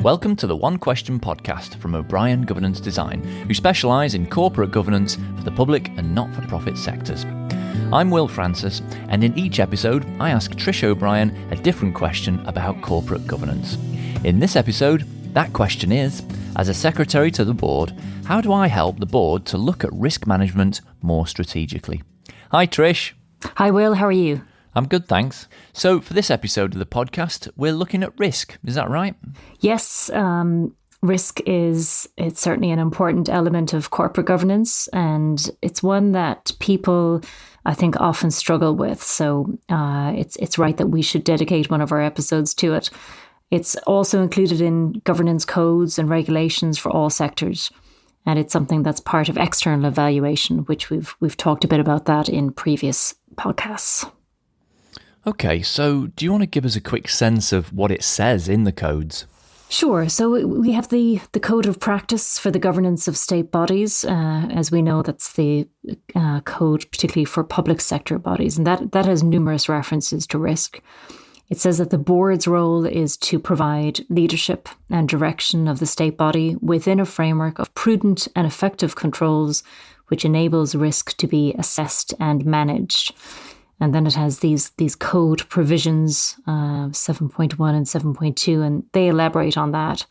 Welcome to the One Question podcast from O'Brien Governance Design, who specialise in corporate governance for the public and not-for-profit sectors. I'm Will Francis, and in each episode, I ask Trish O'Brien a different question about corporate governance. In this episode, that question is, as a secretary to the board, how do I help the board to look at risk management more strategically? Hi, Trish. Hi, Will. How are you? I'm good, thanks. So for this episode of the podcast, we're looking at risk. Is that right? Yes. Risk it's certainly an important element of corporate governance, and it's one that people, I think, often struggle with. So it's right that we should dedicate one of our episodes to it. It's also included in governance codes and regulations for all sectors. And it's something that's part of external evaluation, which we've talked a bit about that in previous podcasts. Okay, so do you want to give us a quick sense of what it says in the codes? Sure. So we have the Code of Practice for the Governance of State Bodies. As we know, that's the code particularly for public sector bodies, and that has numerous references to risk. It says that the board's role is to provide leadership and direction of the state body within a framework of prudent and effective controls, which enables risk to be assessed and managed. And then it has these code provisions, 7.1 and 7.2, and they elaborate on that.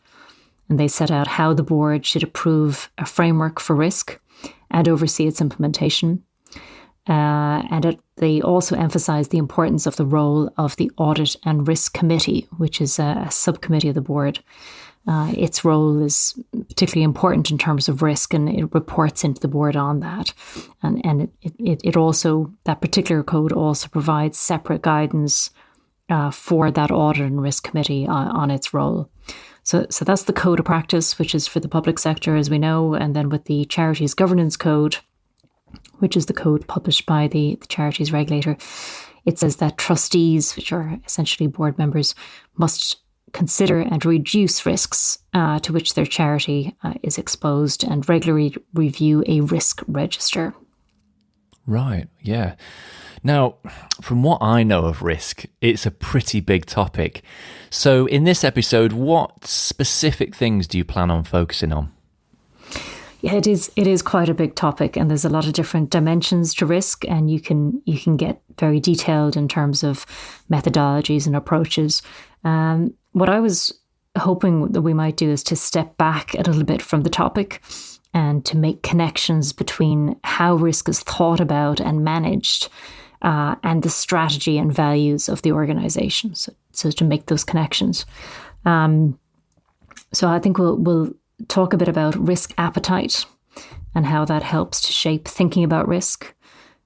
And they set out how the board should approve a framework for risk and oversee its implementation. They also emphasize the importance of the role of the Audit and Risk Committee, which is a subcommittee of the board. Its role is particularly important in terms of risk, and it reports into the board on that. And it also, that particular code also provides separate guidance for that Audit and Risk Committee on its role. So that's the Code of Practice, which is for the public sector, as we know, and then with the Charities Governance Code, which is the code published by the charities regulator, it says that trustees, which are essentially board members, must consider and reduce risks to which their charity is exposed and regularly review a risk register. Right, yeah. Now, from what I know of risk, it's a pretty big topic. So in this episode, what specific things do you plan on focusing on? Yeah, it is quite a big topic, and there's a lot of different dimensions to risk, and you can get very detailed in terms of methodologies and approaches. What I was hoping that we might do is to step back a little bit from the topic and to make connections between how risk is thought about and managed and the strategy and values of the organization. So to make those connections. So I think we'll talk a bit about risk appetite and how that helps to shape thinking about risk.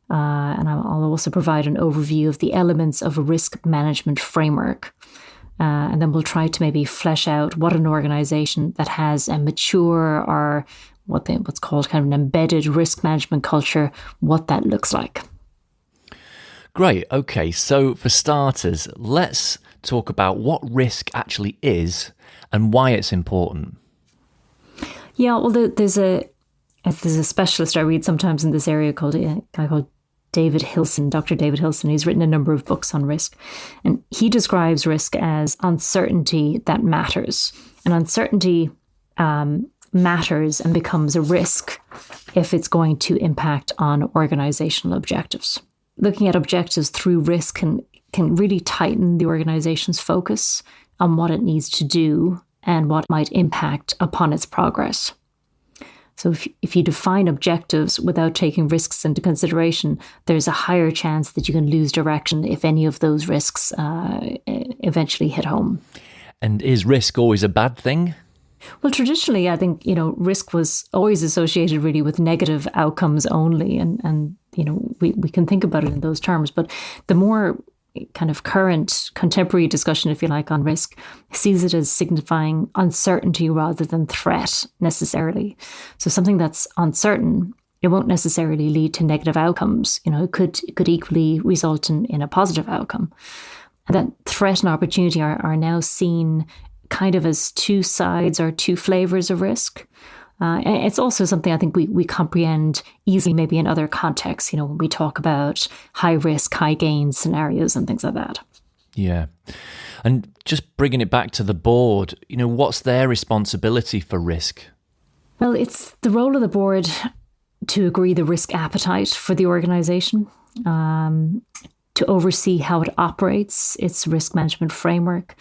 And I'll also provide an overview of the elements of a risk management framework. And then we'll try to maybe flesh out what an organization that has a mature or what's called kind of an embedded risk management culture, what that looks like. Great. Okay. So for starters, let's talk about what risk actually is and why it's important. Yeah, well, there's a specialist I read sometimes in this area called a guy called David Hilson, Dr. David Hilson. He's written a number of books on risk, and he describes risk as uncertainty that matters. And uncertainty matters and becomes a risk if it's going to impact on organizational objectives. Looking at objectives through risk can really tighten the organization's focus on what it needs to do and what might impact upon its progress. So if you define objectives without taking risks into consideration, there's a higher chance that you can lose direction if any of those risks eventually hit home. And is risk always a bad thing? Well, traditionally, I think, risk was always associated really with negative outcomes only. And we can think about it in those terms. But the more kind of current contemporary discussion, if you like, on risk sees it as signifying uncertainty rather than threat necessarily. So something that's uncertain, it won't necessarily lead to negative outcomes. It could equally result in a positive outcome. And that threat and opportunity are now seen kind of as two sides or two flavors of risk. It's also something I think we comprehend easily maybe in other contexts, when we talk about high risk, high gain scenarios and things like that. Yeah. And just bringing it back to the board, what's their responsibility for risk? Well, it's the role of the board to agree the risk appetite for the organisation, to oversee how it operates, its risk management framework,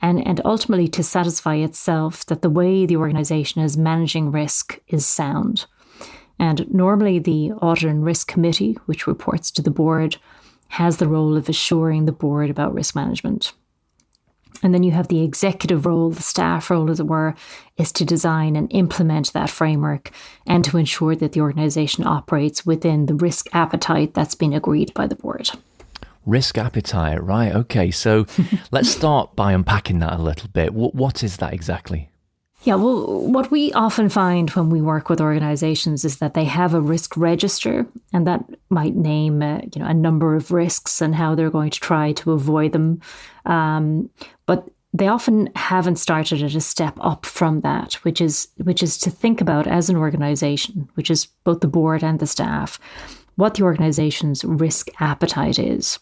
and ultimately to satisfy itself that the way the organisation is managing risk is sound. And normally the Audit and Risk Committee, which reports to the board, has the role of assuring the board about risk management. And then you have the executive role, the staff role, as it were, is to design and implement that framework and to ensure that the organisation operates within the risk appetite that's been agreed by the board. Risk appetite, right. Okay, so let's start by unpacking that a little bit. What is that exactly? Yeah, well, what we often find when we work with organisations is that they have a risk register, and that might name a number of risks and how they're going to try to avoid them. But they often haven't started at a step up from that, which is to think about as an organisation, which is both the board and the staff, what the organisation's risk appetite is.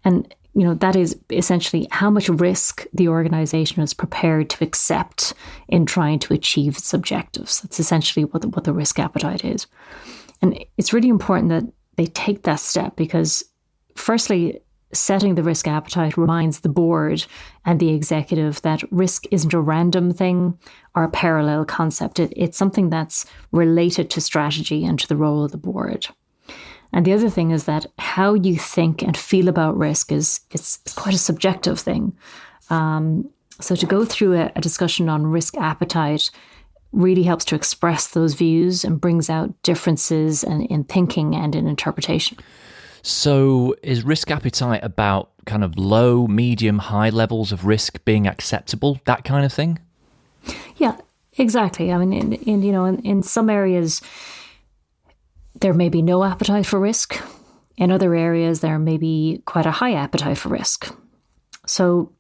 And that is essentially how much risk the organisation is prepared to accept in trying to achieve its objectives. That's essentially what the risk appetite is. And it's really important that they take that step because, firstly, setting the risk appetite reminds the board and the executive that risk isn't a random thing or a parallel concept. It's something that's related to strategy and to the role of the board. And the other thing is that how you think and feel about risk it's quite a subjective thing. So to go through a discussion on risk appetite really helps to express those views and brings out differences in thinking and in interpretation. So is risk appetite about kind of low, medium, high levels of risk being acceptable, that kind of thing? Yeah, exactly. I mean, in some areas, there may be no appetite for risk. In other areas, there may be quite a high appetite for risk. So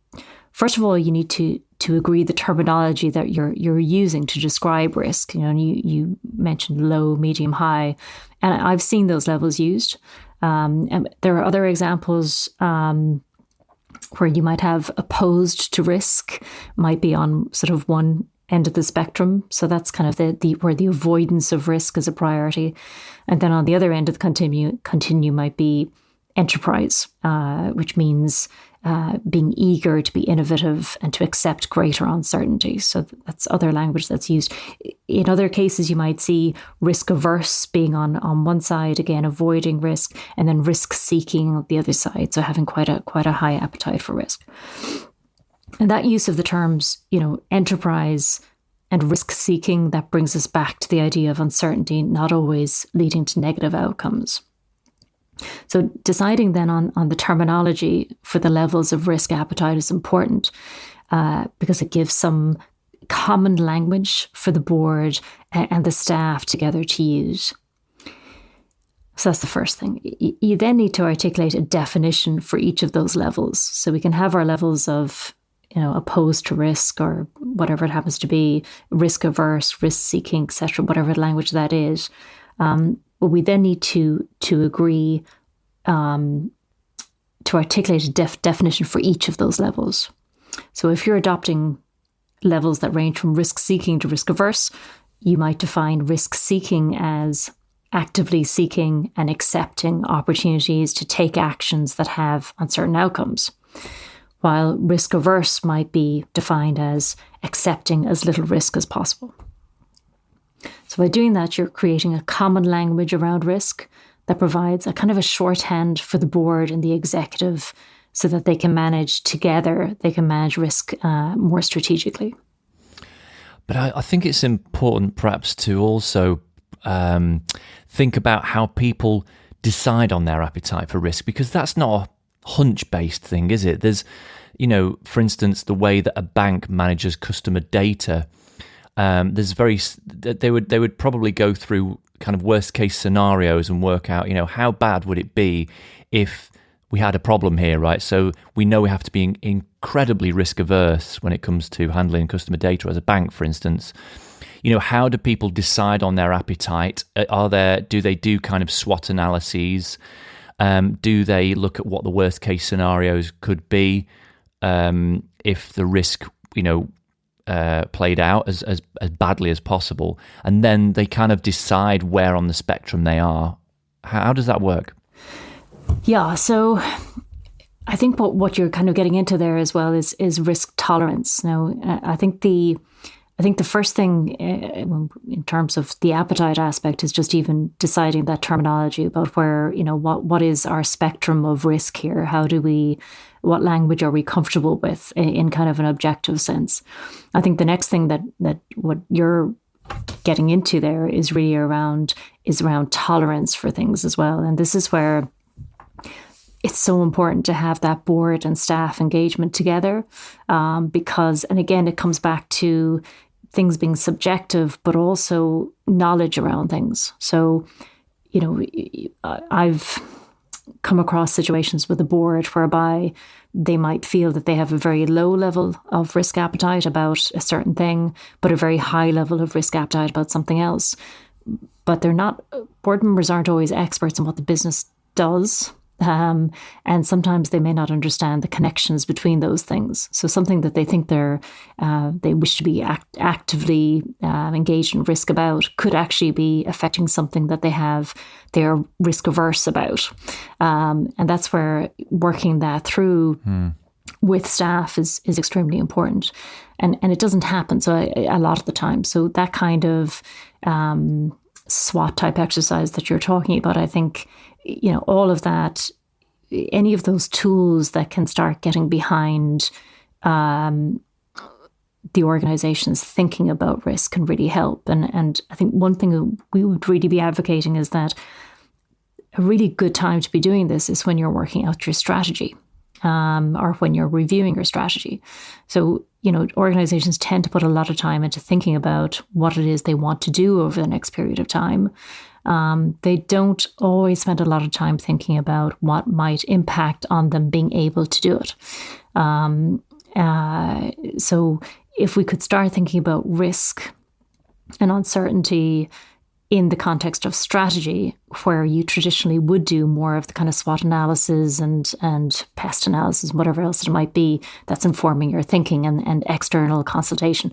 first of all, you need to agree the terminology that you're using to describe risk. And you mentioned low, medium, high, and I've seen those levels used. And there are other examples where you might have opposed to risk, might be on sort of one end of the spectrum. So that's kind of the where the avoidance of risk is a priority. And then on the other end of the continue might be enterprise, which means being eager to be innovative and to accept greater uncertainty. So that's other language that's used. In other cases, you might see risk averse being on one side, again, avoiding risk, and then risk seeking on the other side. So having quite a high appetite for risk. And that use of the terms, enterprise and risk seeking, that brings us back to the idea of uncertainty not always leading to negative outcomes. So deciding then on the terminology for the levels of risk appetite is important because it gives some common language for the board and the staff together to use. So that's the first thing. You then need to articulate a definition for each of those levels. So we can have our levels of opposed to risk or whatever it happens to be, risk averse, risk seeking, etc., whatever language that is. But we then need to agree to articulate a definition for each of those levels. So if you're adopting levels that range from risk seeking to risk averse, you might define risk seeking as actively seeking and accepting opportunities to take actions that have uncertain outcomes, while risk averse might be defined as accepting as little risk as possible. So by doing that, you're creating a common language around risk that provides a kind of a shorthand for the board and the executive so that they can manage together, they can manage risk more strategically. But I think it's important perhaps to also think about how people decide on their appetite for risk, because that's not a hunch-based thing, is it? There's, for instance, the way that a bank manages customer data. They would probably go through kind of worst case scenarios and work out, how bad would it be if we had a problem here, right? So we know we have to be incredibly risk averse when it comes to handling customer data as a bank, for instance. How do people decide on their appetite? Do they do kind of SWOT analyses? Do they look at what the worst case scenarios could be if the risk, played out as badly as possible, and then they kind of decide where on the spectrum they are? How does that work? Yeah, so I think what you're kind of getting into there as well is risk tolerance. Now, I think the first thing in terms of the appetite aspect is just even deciding that terminology about where, what is our spectrum of risk here? What language are we comfortable with in kind of an objective sense? I think the next thing that what you're getting into there is really around tolerance for things as well. And this is where it's so important to have that board and staff engagement together, because, and again, it comes back to things being subjective, but also knowledge around things. So, I've come across situations with the board whereby they might feel that they have a very low level of risk appetite about a certain thing, but a very high level of risk appetite about something else. But board members aren't always experts in what the business does. And sometimes they may not understand the connections between those things. So something that they think they wish to be actively engaged in risk about could actually be affecting something that they're risk averse about. And that's where working that through with staff is extremely important. And it doesn't happen a lot of the time. So that kind of SWOT type exercise that you're talking about, I think, all of that, any of those tools that can start getting behind the organization's thinking about risk can really help. And I think one thing we would really be advocating is that a really good time to be doing this is when you're working out your strategy, or when you're reviewing your strategy. So, organizations tend to put a lot of time into thinking about what it is they want to do over the next period of time. They don't always spend a lot of time thinking about what might impact on them being able to do it. So if we could start thinking about risk and uncertainty in the context of strategy, where you traditionally would do more of the kind of SWOT analysis and pest analysis, whatever else it might be, that's informing your thinking and external consultation.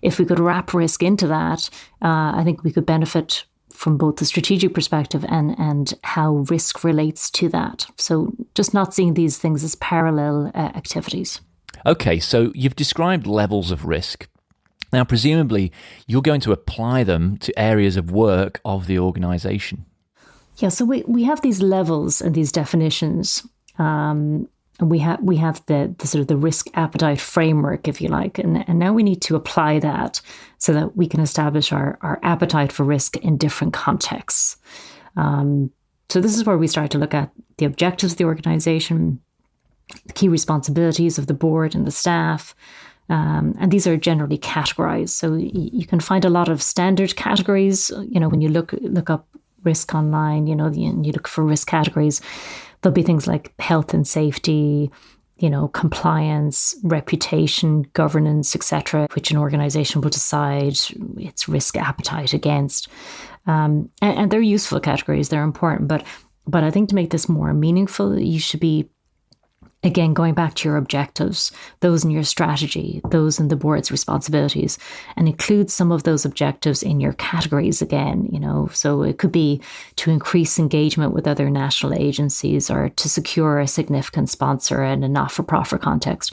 If we could wrap risk into that, I think we could benefit from both the strategic perspective and how risk relates to that. So just not seeing these things as parallel activities. Okay, so you've described levels of risk. Now, presumably, you're going to apply them to areas of work of the organisation. Yeah, so we have these levels and these definitions. And we have the sort of the risk appetite framework, if you like, and now we need to apply that so that we can establish our appetite for risk in different contexts. So this is where we start to look at the objectives of the organisation, the key responsibilities of the board and the staff, and these are generally categorized. So you can find a lot of standard categories. When you look up risk online, and you look for risk categories. There'll be things like health and safety, compliance, reputation, governance, etc., which an organization will decide its risk appetite against. And they're useful categories, they're important. But I think to make this more meaningful, you should be, again, going back to your objectives, those in your strategy, those in the board's responsibilities, and include some of those objectives in your categories again, So it could be to increase engagement with other national agencies or to secure a significant sponsor in a not-for-profit context.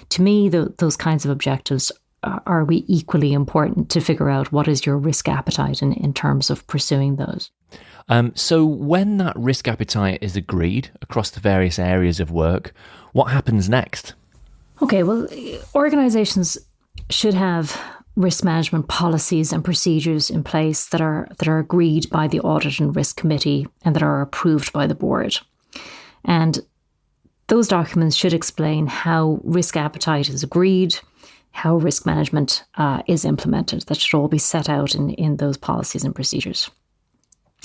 To me, those kinds of objectives are we equally important to figure out what is your risk appetite in terms of pursuing those. So when that risk appetite is agreed across the various areas of work, what happens next? Okay, well, organizations should have risk management policies and procedures in place that are agreed by the Audit and Risk Committee and that are approved by the board. And those documents should explain how risk appetite is agreed, how risk management is implemented. That should all be set out in those policies and procedures.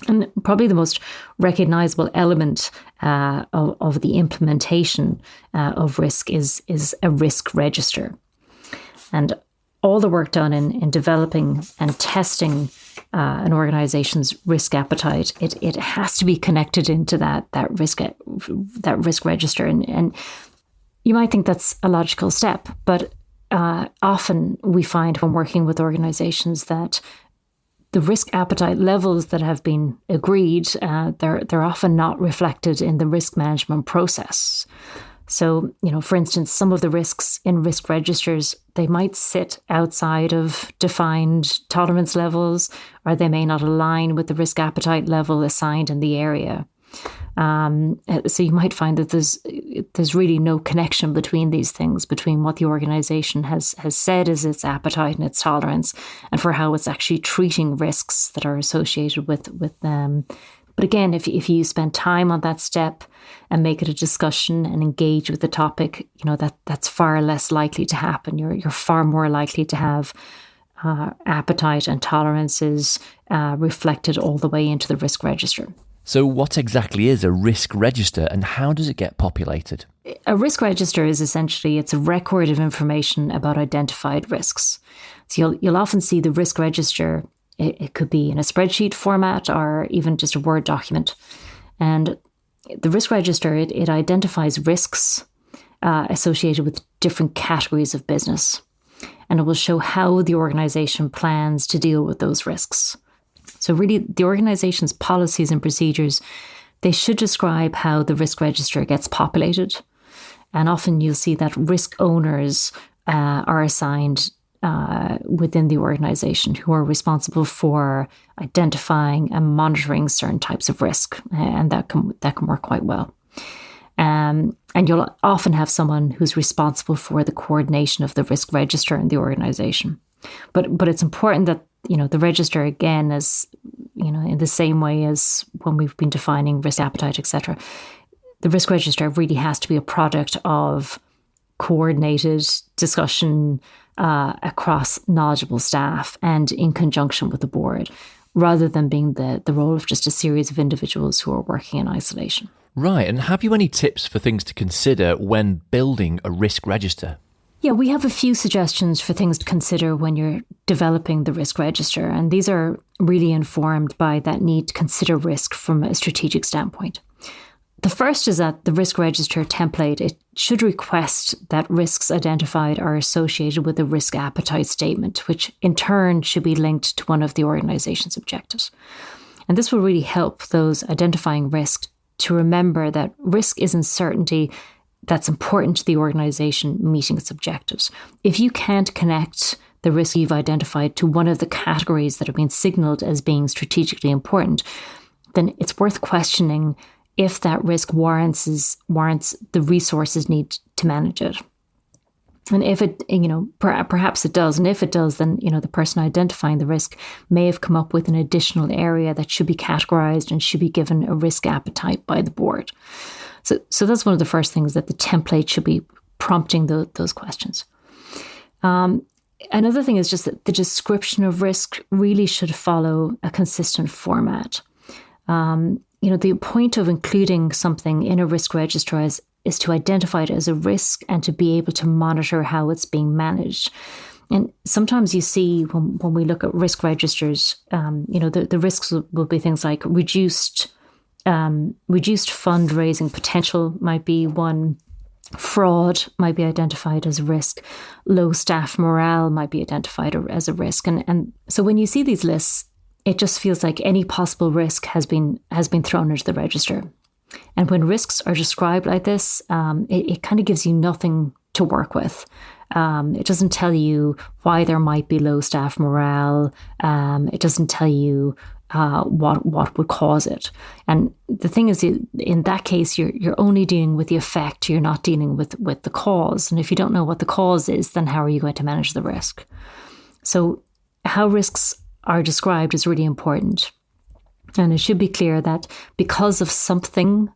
And probably the most recognizable element of the implementation of risk is a risk register. And all the work done in developing and testing an organization's risk appetite, it has to be connected into that risk register. And you might think that's a logical step, but often we find when working with organizations that the risk appetite levels that have been agreed, they're often not reflected in the risk management process. So, for instance, some of the risks in risk registers, they might sit outside of defined tolerance levels, or they may not align with the risk appetite level assigned in the area. So you might find that there's really no connection between these things, between what the organization has said is its appetite and its tolerance, and for how it's actually treating risks that are associated with them. But again, if you spend time on that step and make it a discussion and engage with the topic, that's far less likely to happen. You're far more likely to have appetite and tolerances reflected all the way into the risk register. So what exactly is a risk register and how does it get populated? A risk register is essentially, it's a record of information about identified risks. So you'll often see the risk register. It could be in a spreadsheet format or even just a Word document. And the risk register, it identifies risks associated with different categories of business. And it will show how the organization plans to deal with those risks. So really, the organization's policies and procedures, they should describe how the risk register gets populated. And often you'll see that risk owners are assigned within the organization who are responsible for identifying and monitoring certain types of risk, and that can work quite well. And you'll often have someone who's responsible for the coordination of the risk register in the organization. But it's important that the register, again, is in the same way as when we've been defining risk appetite, etc. The risk register really has to be a product of coordinated discussion across knowledgeable staff and in conjunction with the board, rather than being the role of just a series of individuals who are working in isolation. Right. And have you any tips for things to consider when building a risk register? Yeah, we have a few suggestions for things to consider when you're developing the risk register. And these are really informed by that need to consider risk from a strategic standpoint. The first is that the risk register template, it should request that risks identified are associated with a risk appetite statement, which in turn should be linked to one of the organization's objectives. And this will really help those identifying risk to remember that risk is uncertainty that's important to the organization meeting its objectives. If you can't connect the risk you've identified to one of the categories that have been signaled as being strategically important, then it's worth questioning if that risk warrants the resources needed to manage it. And if it, perhaps it does. And if it does, then, the person identifying the risk may have come up with an additional area that should be categorized and should be given a risk appetite by the board. So that's one of the first things, that the template should be prompting those questions. Another thing is just that the description of risk really should follow a consistent format. The point of including something in a risk register is to identify it as a risk and to be able to monitor how it's being managed. And sometimes you see when we look at risk registers, the risks will be things like reduced fundraising potential might be one. Fraud might be identified as a risk. Low staff morale might be identified as a risk. And so when you see these lists, it just feels like any possible risk has been thrown into the register. And when risks are described like this, it kind of gives you nothing to work with. It doesn't tell you why there might be low staff morale. It doesn't tell you what would cause it. And the thing is, in that case, you're only dealing with the effect. You're not dealing with the cause. And if you don't know what the cause is, then how are you going to manage the risk? So how risks are described is really important. And it should be clear that because of something,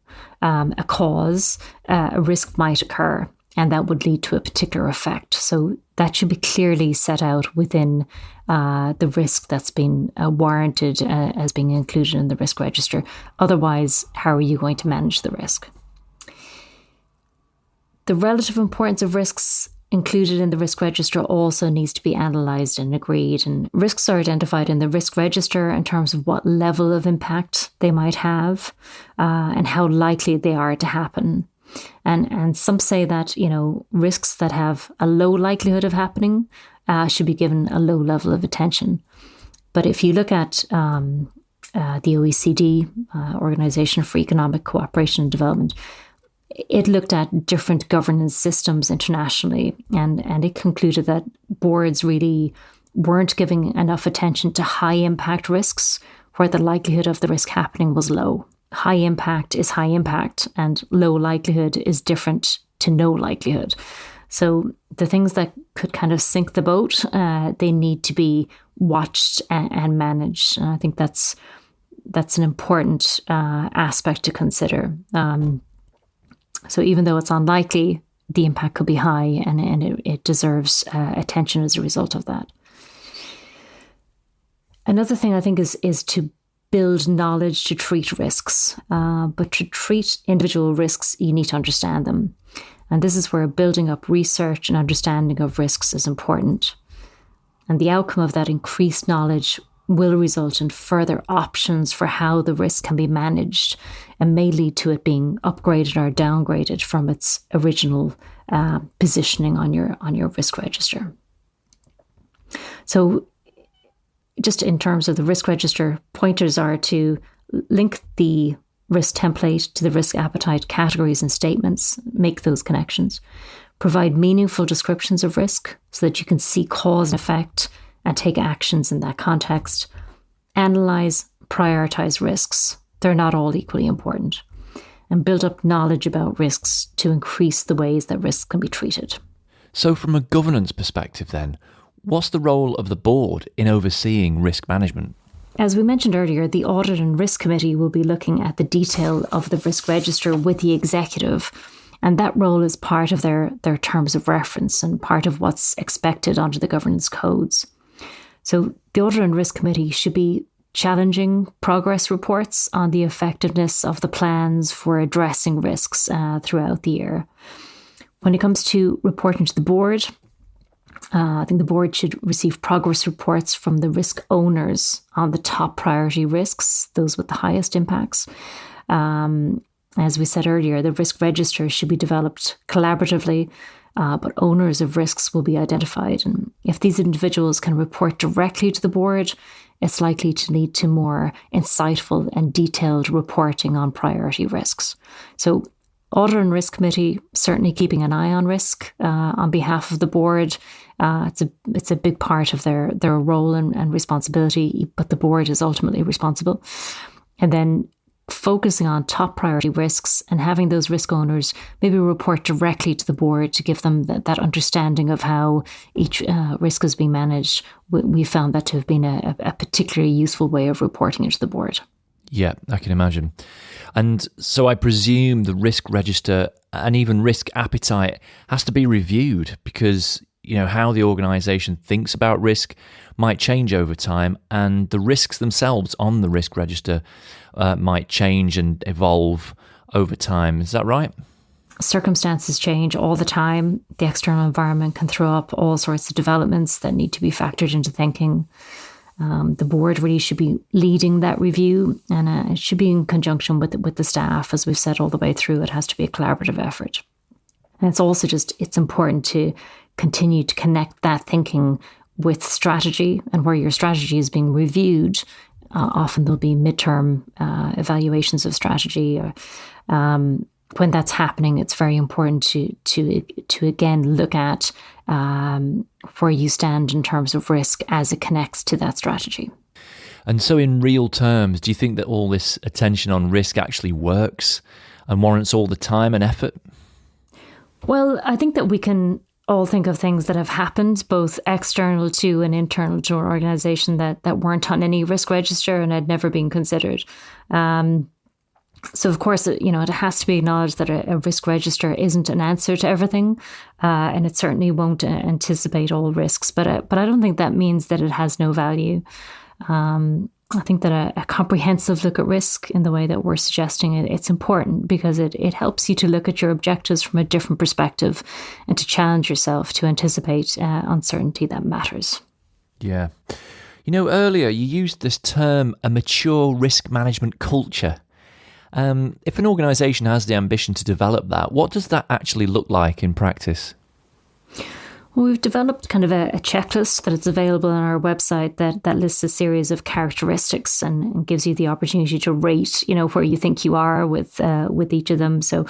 a cause, a risk might occur, and that would lead to a particular effect. So that should be clearly set out within the risk that's been warranted as being included in the risk register. Otherwise, how are you going to manage the risk? The relative importance of risks included in the risk register also needs to be analysed and agreed. And risks are identified in the risk register in terms of what level of impact they might have and how likely they are to happen. And some say that, risks that have a low likelihood of happening should be given a low level of attention. But if you look at the OECD, Organization for Economic Cooperation and Development, it looked at different governance systems internationally, and it concluded that boards really weren't giving enough attention to high impact risks where the likelihood of the risk happening was low. High impact is high impact, and low likelihood is different to no likelihood. So the things that could kind of sink the boat, they need to be watched and managed. And I think that's an important aspect to consider. So even though it's unlikely, the impact could be high, and it deserves attention as a result of that. Another thing I think is to build knowledge to treat risks. But to treat individual risks, you need to understand them. And this is where building up research and understanding of risks is important. And the outcome of that increased knowledge will result in further options for how the risk can be managed, and may lead to it being upgraded or downgraded from its original positioning on your risk register. So just in terms of the risk register, pointers are to link the risk template to the risk appetite categories and statements, make those connections, provide meaningful descriptions of risk so that you can see cause and effect and take actions in that context, analyze, prioritize risks. They're not all equally important, and build up knowledge about risks to increase the ways that risks can be treated. So from a governance perspective then, what's the role of the board in overseeing risk management? As we mentioned earlier, the Audit and Risk Committee will be looking at the detail of the risk register with the executive, and that role is part of their terms of reference and part of what's expected under the governance codes. So the Audit and Risk Committee should be challenging progress reports on the effectiveness of the plans for addressing risks throughout the year. When it comes to reporting to the board, I think the board should receive progress reports from the risk owners on the top priority risks, those with the highest impacts. As we said earlier, the risk register should be developed collaboratively, but owners of risks will be identified. And if these individuals can report directly to the board, it's likely to lead to more insightful and detailed reporting on priority risks. So Audit and Risk Committee, certainly keeping an eye on risk on behalf of the board. It's a big part of their role and responsibility, but the board is ultimately responsible. And then focusing on top priority risks and having those risk owners maybe report directly to the board to give them that understanding of how each risk is being managed. We found that to have been a particularly useful way of reporting it to the board. Yeah, I can imagine. And so I presume the risk register and even risk appetite has to be reviewed because, how the organisation thinks about risk might change over time, and the risks themselves on the risk register might change and evolve over time. Is that right? Circumstances change all the time. The external environment can throw up all sorts of developments that need to be factored into thinking. The board really should be leading that review, and it should be in conjunction with the staff. As we've said all the way through, it has to be a collaborative effort. And it's also it's important to continue to connect that thinking with strategy, and where your strategy is being reviewed. Often there'll be midterm evaluations of strategy. When that's happening, it's very important to again look at where you stand in terms of risk as it connects to that strategy. And so in real terms, do you think that all this attention on risk actually works and warrants all the time and effort? Well, I think that we can all think of things that have happened, both external to and internal to our organisation that weren't on any risk register and had never been considered. So, of course, it has to be acknowledged that a risk register isn't an answer to everything, and it certainly won't anticipate all risks. But I don't think that means that it has no value. I think that a comprehensive look at risk in the way that we're suggesting it's important because it helps you to look at your objectives from a different perspective and to challenge yourself to anticipate uncertainty that matters. Yeah. Earlier you used this term, a mature risk management culture. If an organisation has the ambition to develop that, what does that actually look like in practice? Well, we've developed kind of a checklist that is available on our website that lists a series of characteristics and gives you the opportunity to rate, where you think you are with each of them. So,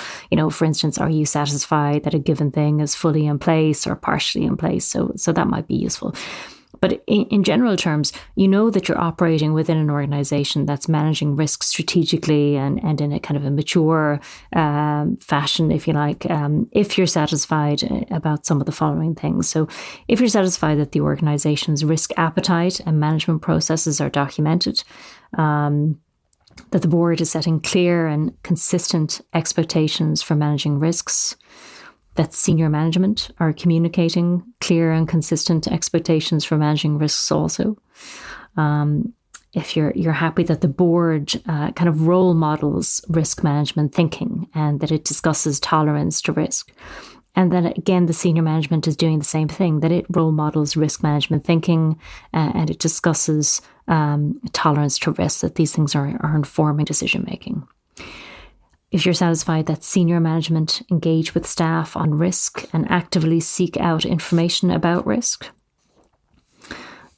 for instance, are you satisfied that a given thing is fully in place or partially in place? So that might be useful. But in general terms, that you're operating within an organization that's managing risk strategically and in a kind of a mature fashion, if you like, if you're satisfied about some of the following things. So if you're satisfied that the organization's risk appetite and management processes are documented, that the board is setting clear and consistent expectations for managing risks, that senior management are communicating clear and consistent expectations for managing risks also. If you're happy that the board kind of role models risk management thinking and that it discusses tolerance to risk. And then again, the senior management is doing the same thing, that it role models risk management thinking and it discusses tolerance to risk, that these things are informing decision making. If you're satisfied that senior management engage with staff on risk and actively seek out information about risk.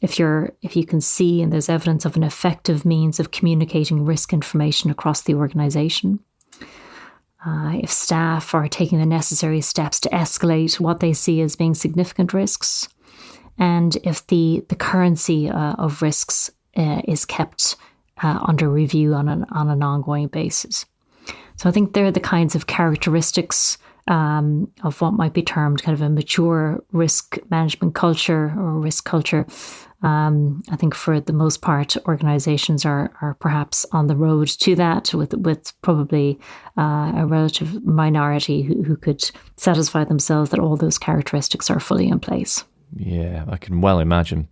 If you can see and there's evidence of an effective means of communicating risk information across the organization. If staff are taking the necessary steps to escalate what they see as being significant risks. And if the currency of risks is kept under review on an ongoing basis. So I think they're the kinds of characteristics of what might be termed kind of a mature risk management culture or risk culture. I think for the most part, organizations are perhaps on the road to that with probably a relative minority who could satisfy themselves that all those characteristics are fully in place. Yeah, I can well imagine.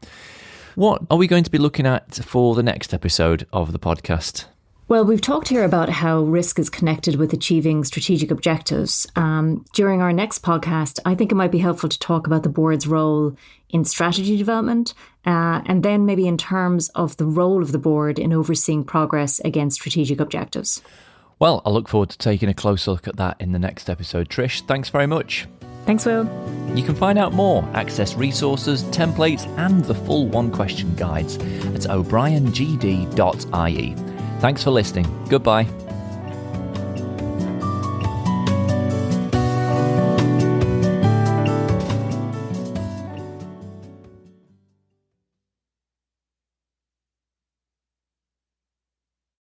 What are we going to be looking at for the next episode of the podcast? Well, we've talked here about how risk is connected with achieving strategic objectives. During our next podcast, I think it might be helpful to talk about the board's role in strategy development, and then maybe in terms of the role of the board in overseeing progress against strategic objectives. Well, I look forward to taking a closer look at that in the next episode. Trish, thanks very much. Thanks, Will. You can find out more, access resources, templates, and the full one-question guides at o'briengd.ie. Thanks for listening. Goodbye.